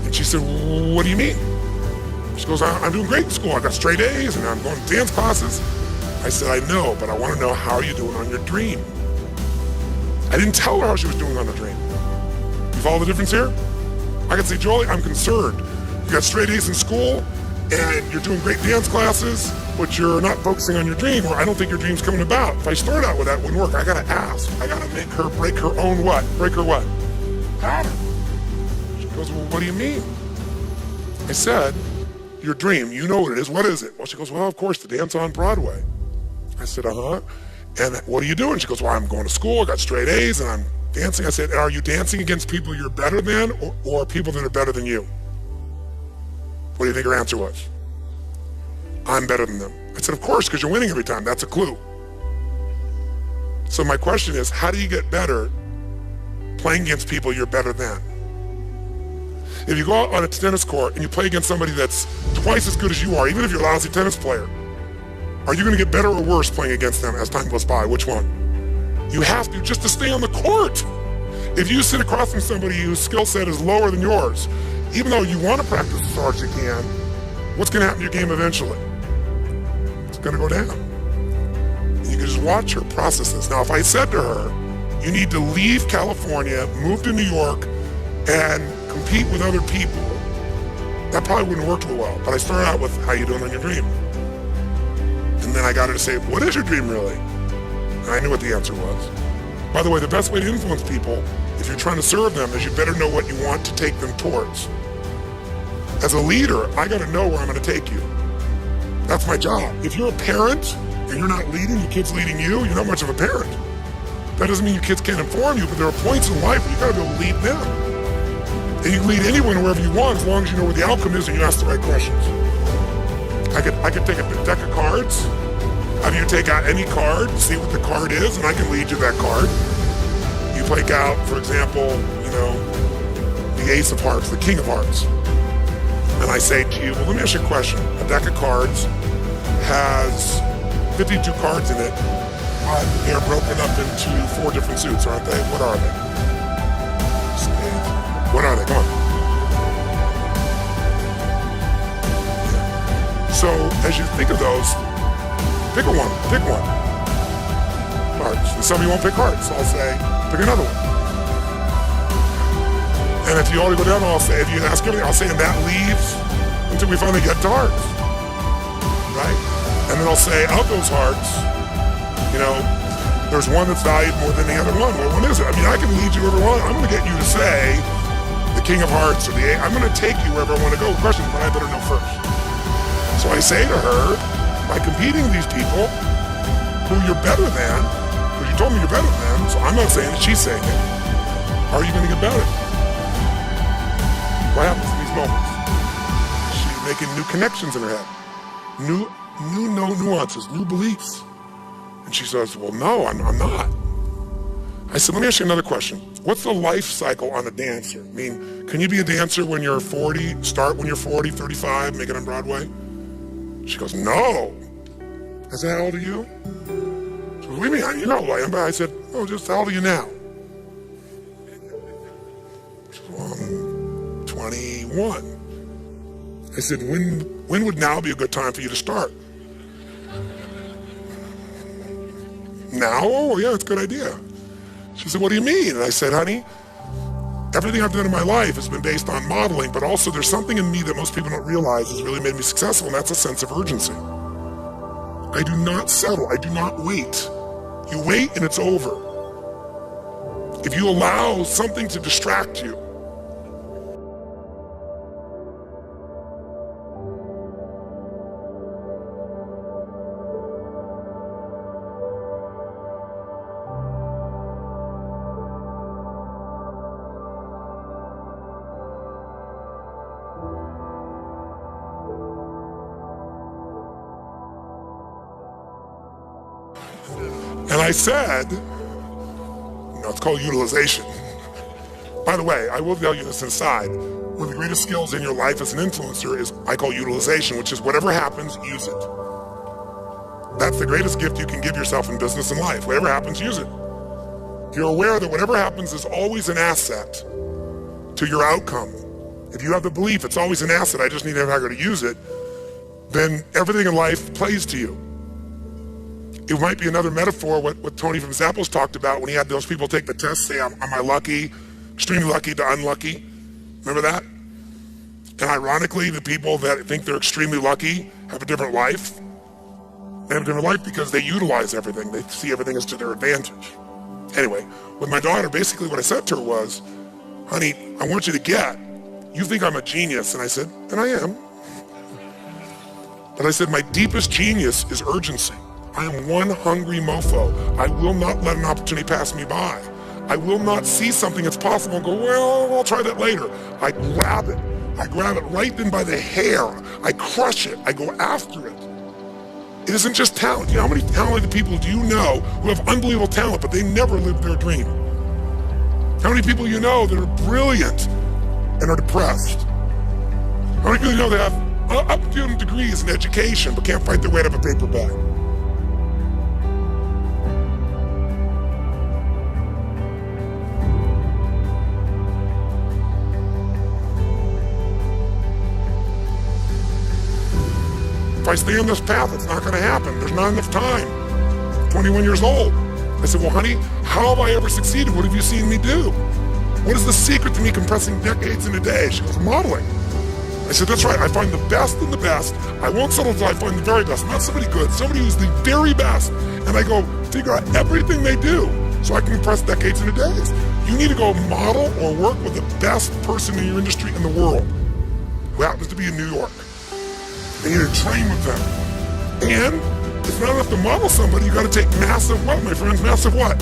And she said, what do you mean? She goes, I'm doing great in school. I got straight A's and I'm going to dance classes. I said, I know, but I want to know how are you doing on your dream? I didn't tell her how she was doing on her dream. You follow the difference here? I could say, Jolie, I'm concerned. You got straight A's in school and you're doing great dance classes, but you're not focusing on your dream, or I don't think your dream's coming about. If I start out with that, it wouldn't work. I got to ask. I got to make her break her own what? Break her what? Pattern. She goes, well, what do you mean? I said, your dream, you know what it is. What is it? Well, she goes, well, of course, the dance on Broadway. I said, uh-huh. And what are you doing? She goes, well, I'm going to school. I got straight A's and I'm dancing. I said, are you dancing against people you're better than or people that are better than you? What do you think her answer was? I'm better than them. I said, of course, because you're winning every time. That's a clue. So my question is, how do you get better playing against people you're better than? If you go out on a tennis court and you play against somebody that's twice as good as you are, even if you're a lousy tennis player, are you going to get better or worse playing against them as time goes by? Which one? You have to, just to stay on the court. If you sit across from somebody whose skill set is lower than yours, even though you want to practice as hard as you can, what's going to happen to your game eventually? It's going to go down. And you can just watch her process this. Now, if I said to her, you need to leave California, move to New York, and compete with other people, that probably wouldn't work too well. But I started out with, how you doing on your dream? And then I got her to say, what is your dream really? And I knew what the answer was. By the way, the best way to influence people, if you're trying to serve them, is you better know what you want to take them towards. As a leader, I got to know where I'm going to take you. That's my job. If you're a parent and you're not leading, your kid's leading you, you're not much of a parent. That doesn't mean your kids can't inform you, but there are points in life where you got to be able to lead them. And you can lead anyone wherever you want as long as you know where the outcome is and you ask the right questions. I could take a deck of cards, have you take out any card, see what the card is, and I can lead you that card. You take out, for example, the Ace of Hearts, the King of Hearts. And I say to you, well, let me ask you a question. A deck of cards has 52 cards in it. They're broken up into 4 different suits, aren't they? What are they? What are they? Come on. Yeah. So as you think of those, pick one. Cards. And some of you won't pick cards, so I'll say, pick another one. And if you already go down, if you ask everything, I'll say, and that leaves until we finally get to hearts. Right? And then I'll say, of those hearts, there's one that's valued more than the other one. Well, what is it? I mean, I can lead you wherever I want. I'm going to get you to say the King of Hearts or the A. I'm going to take you wherever I want to go. The question is, but I better know first. So I say to her, by competing with these people who you're better than, because you told me you're better than, so I'm not saying it, she's saying it, how are you going to get better? What happens in these moments? She's making new connections in her head, new nuances, new beliefs. And she says, well, no, I'm not. I said, let me ask you another question. What's the life cycle on a dancer? I mean, can you be a dancer when you're 40, start when you're 40, 35, make it on Broadway? She goes, no. I said, how old are you? She goes, what do you mean? You know who I am. I said, oh, just how old are you now? She goes, well, I'm 21. I said, when would now be a good time for you to start? Now? Oh, yeah, it's a good idea. She said, what do you mean? And I said, honey, everything I've done in my life has been based on modeling, but also there's something in me that most people don't realize has really made me successful, and that's a sense of urgency. I do not settle. I do not wait. You wait and it's over. If you allow something to distract you, and I said, it's called utilization. By the way, I will tell you this inside. One of the greatest skills in your life as an influencer is, I call utilization, which is whatever happens, use it. That's the greatest gift you can give yourself in business and life. Whatever happens, use it. If you're aware that whatever happens is always an asset to your outcome, if you have the belief it's always an asset, I just need to know how to use it, then everything in life plays to you. It might be another metaphor, what Tony from Zappos talked about when he had those people take the test, say, am I lucky, extremely lucky to unlucky? Remember that? And ironically, the people that think they're extremely lucky have a different life. They have a different life because they utilize everything. They see everything as to their advantage. Anyway, with my daughter, basically what I said to her was, honey, I want you to get, you think I'm a genius. And I said, and I am. But I said, my deepest genius is urgency. I am one hungry mofo. I will not let an opportunity pass me by. I will not see something that's possible and go, well, I'll try that later. I grab it. I grab it right then by the hair. I crush it. I go after it. It isn't just talent. You know, how many talented people do you know who have unbelievable talent, but they never lived their dream? How many people you know that are brilliant and are depressed? How many people you know that have up-to degrees in education but can't fight their way out of a paper bag? If I stay on this path, it's not going to happen. There's not enough time. I'm 21 years old. I said, well, honey, how have I ever succeeded? What have you seen me do? What is the secret to me compressing decades in a day? She goes, modeling. I said, that's right. I find the best in the best. I won't settle until I find the very best. Not somebody good, somebody who's the very best. And I go figure out everything they do so I can compress decades into days. You need to go model or work with the best person in your industry in the world who happens to be in New York. And you need to train with them. And it's not enough to model somebody, you gotta take massive what, my friends? Massive what?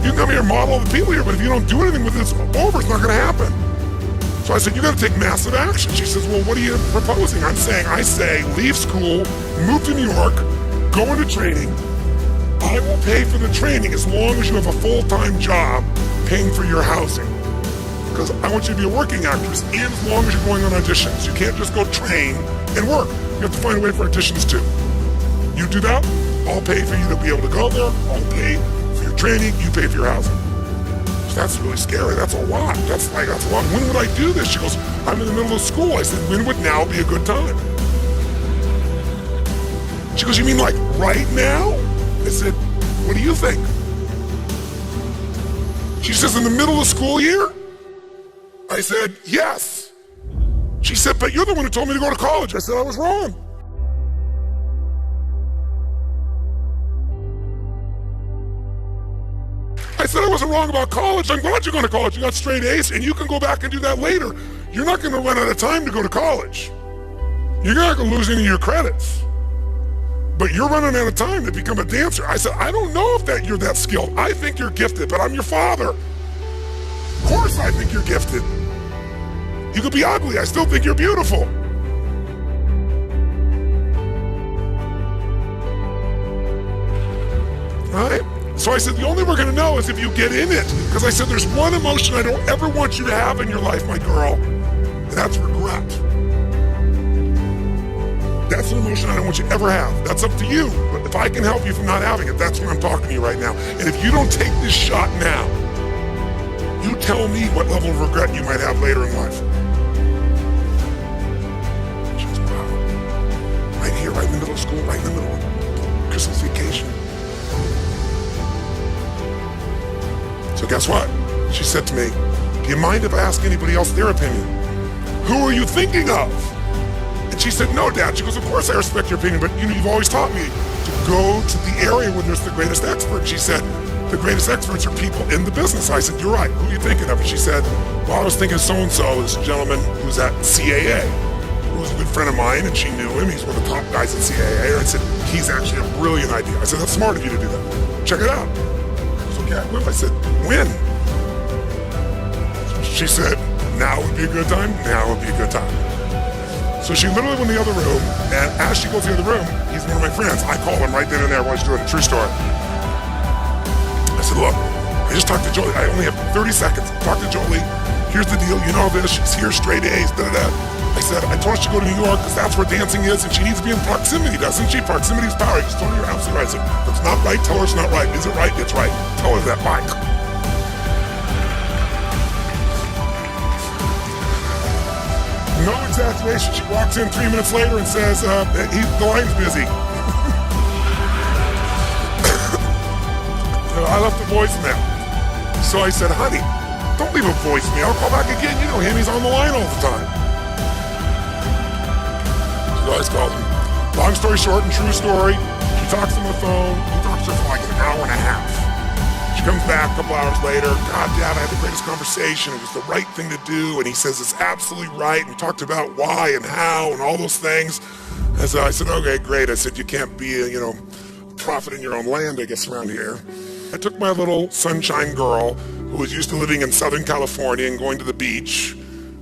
You can come here and model the people here, but if you don't do anything with it, it's over, it's not gonna happen. So I said, you gotta take massive action. She says, well, what are you proposing? I say, leave school, move to New York, go into training. I will pay for the training as long as you have a full-time job paying for your housing. Because I want you to be a working actress, and as long as you're going on auditions. You can't just go train and work. You have to find a way for auditions too. You do that, I'll pay for you to be able to go there, I'll pay for your training, you pay for your housing. So that's really scary, that's a lot. That's a lot. When would I do this? She goes, I'm in the middle of school. I said, when would now be a good time? She goes, you mean like right now? I said, what do you think? She says, in the middle of school year? I said, yes. She said, but you're the one who told me to go to college. I said, I was wrong. I said I wasn't wrong about college. I'm glad you're going to college. You got straight A's, and you can go back and do that later. You're not going to run out of time to go to college. You're not going to lose any of your credits. But you're running out of time to become a dancer. I said, I don't know if you're that skilled. I think you're gifted, but I'm your father. Of course I think you're gifted. You could be ugly, I still think you're beautiful. Right? So I said, the only way we're gonna know is if you get in it. Because I said, there's one emotion I don't ever want you to have in your life, my girl, and that's regret. That's an emotion I don't want you to ever have. That's up to you. But if I can help you from not having it, that's what I'm talking to you right now. And if you don't take this shot now, you tell me what level of regret you might have later in life. said to me, do you mind if I ask anybody else their opinion? Who are you thinking of? And she said, no, Dad. She goes, of course I respect your opinion, but you've always taught me to go to the area where there's the greatest expert. She said, the greatest experts are people in the business. I said, you're right. Who are you thinking of? And she said, well, I was thinking of so-and-so, this gentleman who's at CAA, who was a good friend of mine, and she knew him. He's one of the top guys at CAA. I said, he's actually a brilliant idea. I said, that's smart of you to do that. Check it out. She goes, okay, I will. I said, when? She said, now would be a good time. Now would be a good time. So she literally went in the other room, and as she goes to the other room, he's one of my friends. I call him right then and there while she's doing a true story. I said, look, I just talked to Jolie. I only have 30 seconds. Talk to Jolie. Here's the deal. You know this. She's here, straight A's, da-da-da. I said, I told her she should go to New York because that's where dancing is, and she needs to be in proximity, doesn't she? Proximity is power. I just told her you're absolutely right. I said, if it's not right, tell her it's not right. Is it right? It's right. Tell her that. Bye. No exaggeration. She walks in 3 minutes later and says, the line's busy. I left a voicemail. So I said, honey, don't leave a voicemail. Call back again. You know him. He's on the line all the time. She always calls me. Long story short and true story, she talks on the phone. He talks to her for like an hour and a half. She comes back a couple hours later. God, Dad, I had the greatest conversation. It was the right thing to do. And he says it's absolutely right. And talked about why and how and all those things. And so I said, okay, great. I said, you can't be a, prophet in your own land, I guess, around here. I took my little sunshine girl who was used to living in Southern California and going to the beach,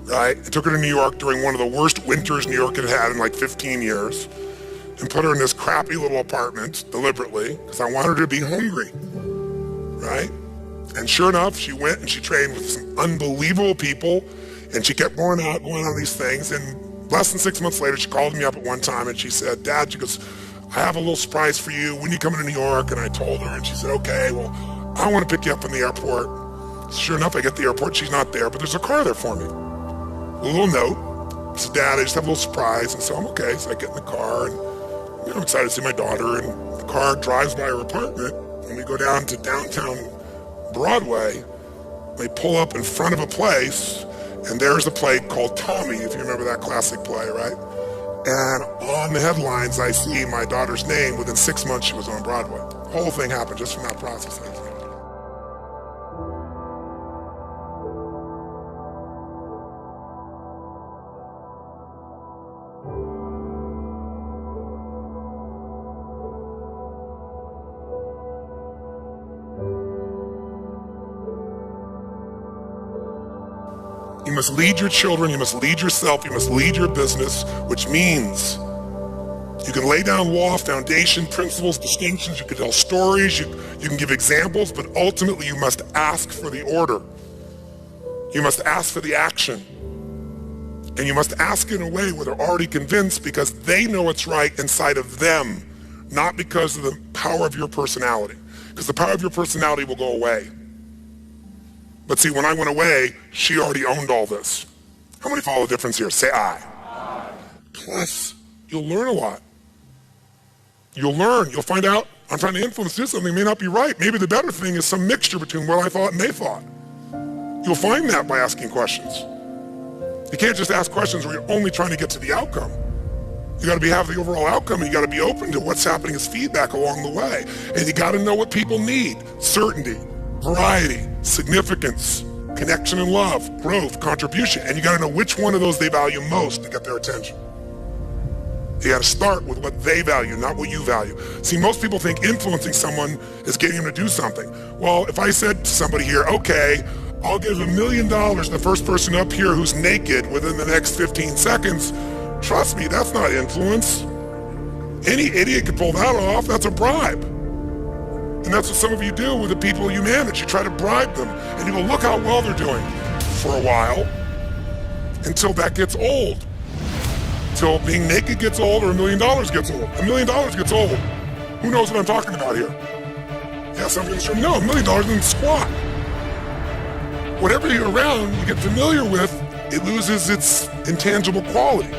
right? I took her to New York during one of the worst winters New York had had in like 15 years and put her in this crappy little apartment deliberately because I wanted her to be hungry, right? And sure enough, she went and she trained with some unbelievable people and she kept going on these things. And less than 6 months later, she called me up at one time and she said, Dad, she goes, I have a little surprise for you. When you coming to New York? And I told her, and she said, okay, well, I want to pick you up from the airport. Sure enough, I get to the airport. She's not there, but there's a car there for me. A little note. I said, Dad, I just have a little surprise. And so I'm okay. So I get in the car, and I'm excited to see my daughter. And the car drives by her apartment, and we go down to downtown Broadway. We pull up in front of a place, and there's a play called Tommy, if you remember that classic play, right? And on the headlines, I see my daughter's name. Within 6 months, she was on Broadway. The whole thing happened just from that process. You must lead your children, you must lead yourself, you must lead your business, which means you can lay down law, foundation, principles, distinctions, you can tell stories, you can give examples, but ultimately you must ask for the order. You must ask for the action. And you must ask in a way where they're already convinced because they know what's right inside of them, not because of the power of your personality. Because the power of your personality will go away. But see, when I went away, she already owned all this. How many follow the difference here? Say I. Plus, you'll learn a lot. You'll learn. You'll find out, I'm trying to influence this, something may not be right. Maybe the better thing is some mixture between what I thought and they thought. You'll find that by asking questions. You can't just ask questions where you're only trying to get to the outcome. You got to have the overall outcome, and you got to be open to what's happening as feedback along the way. And you got to know what people need. Certainty, variety, significance, connection and love, growth, contribution. And you got to know which one of those they value most to get their attention. You got to start with what they value, not what you value. See, most people think influencing someone is getting them to do something. Well, if I said to somebody here, okay, I'll give $1 million to the first person up here who's naked within the next 15 seconds, trust me, that's not influence. Any idiot can pull that off. That's a bribe. And that's what some of you do with the people you manage. You try to bribe them, and you go, look how well they're doing for a while until that gets old. Until being naked gets old or $1 million gets old. $1 million gets old. Who knows what I'm talking about here? Yeah, some of you sure know, $1 million isn't squat. Whatever you're around, you get familiar with, it loses its intangible quality.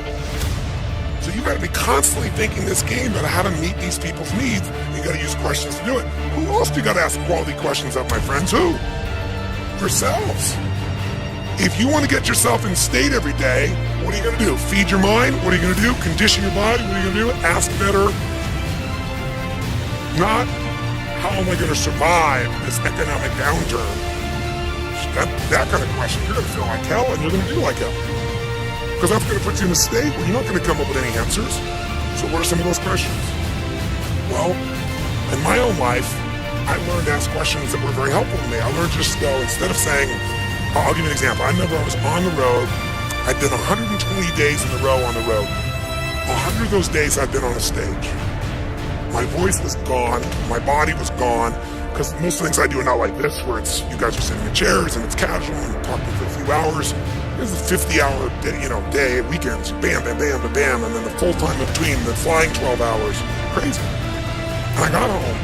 So you got to be constantly thinking this game about how to meet these people's needs. You got to use questions to do it. Who else do you got to ask quality questions of, my friends? Who? ourselves. If you want to get yourself in state every day, what are you going to do? Feed your mind? What are you going to do? Condition your body? What are you going to do? Ask better. Not, how am I going to survive this economic downturn? That kind of question, you're going to feel like hell and you're going to do like hell. Because that's going to put you in a state where you're not going to come up with any answers. So what are some of those questions? Well, in my own life, I learned to ask questions that were very helpful to me. I learned just to go, instead of saying, I'll give you an example. I remember I was on the road. I'd been 120 days in a row on the road. 100 of those days I'd been on a stage. My voice was gone. My body was gone. Because most of the things I do are not like this, where it's you guys are sitting in chairs and it's casual and you're talking for a few hours. This is a 50-hour day, weekends, bam, bam, bam, bam, bam, and then the full time in between, the flying 12 hours. Crazy. And I got home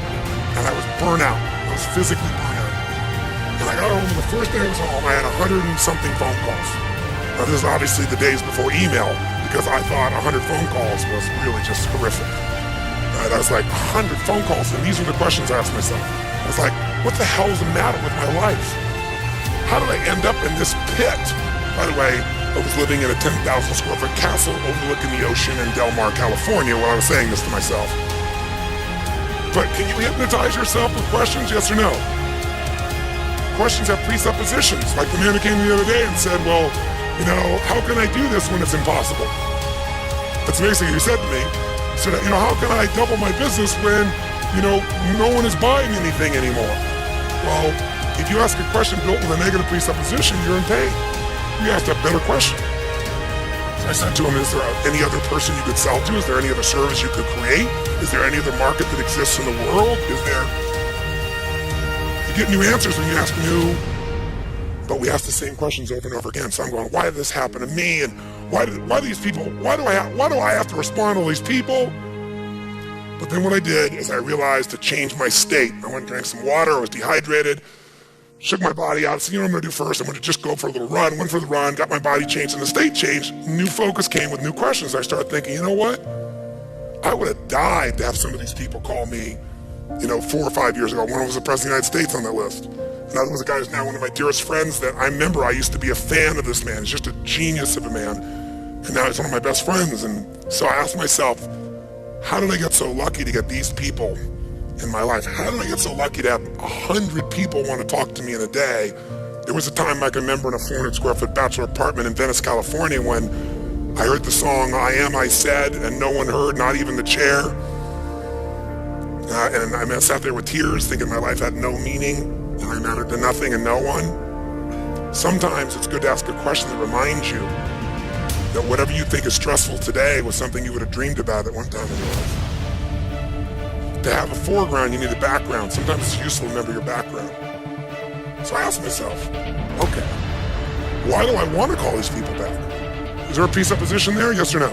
and I was burnt out. I was physically burnt out. And I got home, and the first day I was home, I had 100 and something phone calls. Now, this is obviously the days before email, because I thought 100 phone calls was really just horrific. I was like, 100 phone calls, and these are the questions I asked myself. I was like, what the hell is the matter with my life? How did I end up in this pit? By the way, I was living in a 10,000 square foot castle overlooking the ocean in Del Mar, California, while I was saying this to myself. But can you hypnotize yourself with questions, yes or no? Questions have presuppositions, like the man who came the other day and said, well, how can I do this when it's impossible? That's basically what he said to me. He said, how can I double my business when, no one is buying anything anymore? Well, if you ask a question built with a negative presupposition, you're in pain. You have to have better questions. So I said to him, is there any other person you could sell to? Is there any other service you could create? Is there any other market that exists in the world? Get new answers when you ask new, but we ask the same questions over and over again. So I'm going, why did this happen to me? And why these people? Why do I have to respond to all these people? But then what I did is I realized to change my state. I went and drank some water. I was dehydrated. Shook my body out. So what I'm going to do first? I'm going to just go for a little run. Went for the run. Got my body changed, and the state changed. New focus came with new questions. I started thinking, you know what? I would have died to have some of these people call me 4 or 5 years ago. One was the President of the United States on that list. Another was a guy who's now one of my dearest friends that I remember I used to be a fan of this man. He's just a genius of a man. And now he's one of my best friends. And so I asked myself, how did I get so lucky to get these people in my life? How did I get so lucky to have 100 people want to talk to me in a day? There was a time I can remember in a 400 square foot bachelor apartment in Venice, California, when I heard the song, I Am, I Said, and no one heard, not even the chair. And I sat there with tears thinking my life had no meaning and I mattered to nothing and no one. Sometimes it's good to ask a question that reminds you that whatever you think is stressful today was something you would have dreamed about at one time in your life. To have a foreground, you need a background. Sometimes it's useful to remember your background. So I asked myself, okay, why do I want to call these people back? Is there a presupposition there, yes or no?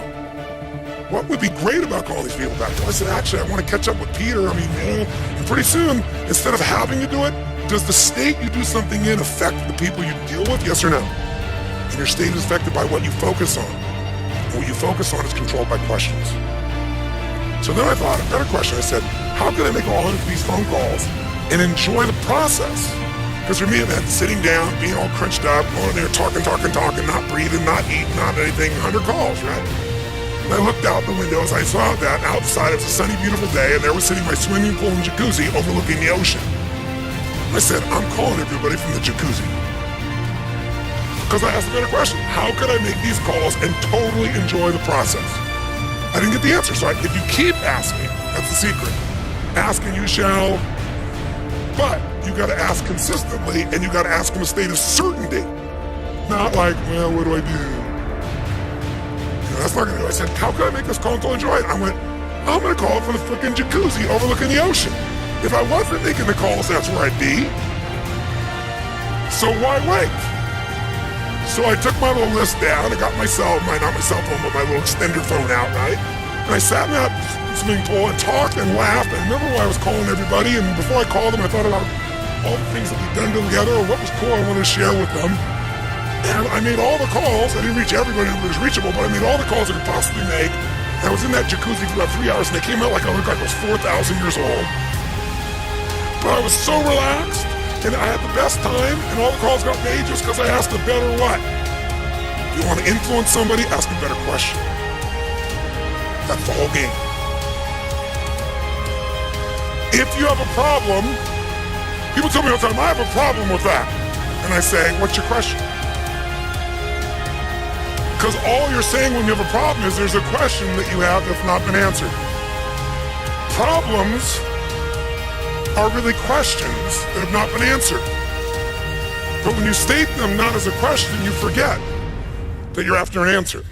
What would be great about calling these people back? Well, I said, actually, I want to catch up with Peter. And pretty soon, instead of having to do it, does the state you do something in affect the people you deal with, yes or no? And your state is affected by what you focus on. And what you focus on is controlled by questions. So then I thought, a better question. I said, how can I make all of these phone calls and enjoy the process? Because for me, it meant sitting down, being all crunched up, going there, talking, not breathing, not eating, not anything, 100 calls, right? And I looked out the window as I saw that outside. It was a sunny, beautiful day, and there was sitting my swimming pool and jacuzzi overlooking the ocean. I said, I'm calling everybody from the jacuzzi. Because I asked a better question. How could I make these calls and totally enjoy the process? I didn't get the answer. So if you keep asking, that's the secret. Ask and you shall. But you got to ask consistently, and you got to ask in a state of certainty. Not like, well, what do I do? That's not going to do. I said, how can I make this call to enjoy it? I went, I'm going to call it from the freaking jacuzzi overlooking the ocean. If I wasn't making the calls, that's where I'd be. So why wait? So I took my little list down. I got not my cell phone, but my little extender phone out, right? And I sat in that swimming pool and talked and laughed. And I remember when I was calling everybody, and before I called them, I thought about all the things that we'd done together or what was cool I wanted to share with them. And I made all the calls. I didn't reach everybody who was reachable, but I made all the calls I could possibly make. And I was in that jacuzzi for about 3 hours, and they came out like I looked like I was 4,000 years old. But I was so relaxed, And I had the best time, and all the calls got made just because I asked a better what? You want to influence somebody? Ask a better question. That's the whole game. If you have a problem, people tell me all the time, I have a problem with that. And I say, what's your question? Because all you're saying when you have a problem is there's a question that you have that's not been answered. Problems are really questions that have not been answered. But when you state them not as a question, you forget that you're after an answer.